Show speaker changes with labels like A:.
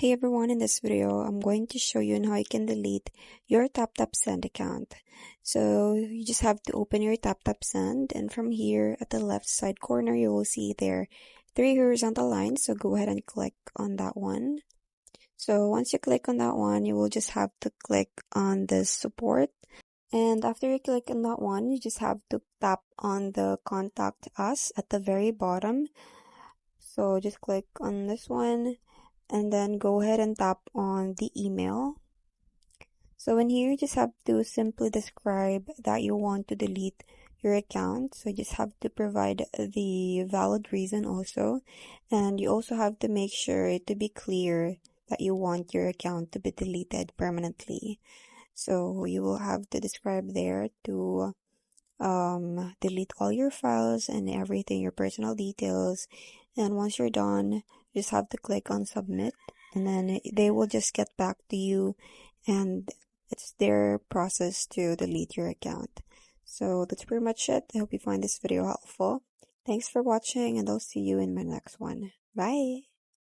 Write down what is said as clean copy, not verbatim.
A: Hey everyone, in this video, I'm going to show you on how you can delete your TapTap Send account. So you just have to open your TapTap Send, and from here at the left side corner, you will see there 3 horizontal lines. So go ahead and click on that one. So once you click on that one, you will just have to click on the support. And after you click on that one, you just have to tap on the contact us at the very bottom. So just click on this one. And then go ahead and tap on the email. So in here, you just have to simply describe that you want to delete your account. So you just have to provide the valid reason also. And you also have to make sure to be clear that you want your account to be deleted permanently. So you will have to describe there to delete all your files and everything, your personal details. And once you're done, you just have to click on submit, and then they will just get back to you, and it's their process to delete your account. So that's pretty much it. I hope you find this video helpful. Thanks for watching, and I'll see you in my next one. Bye!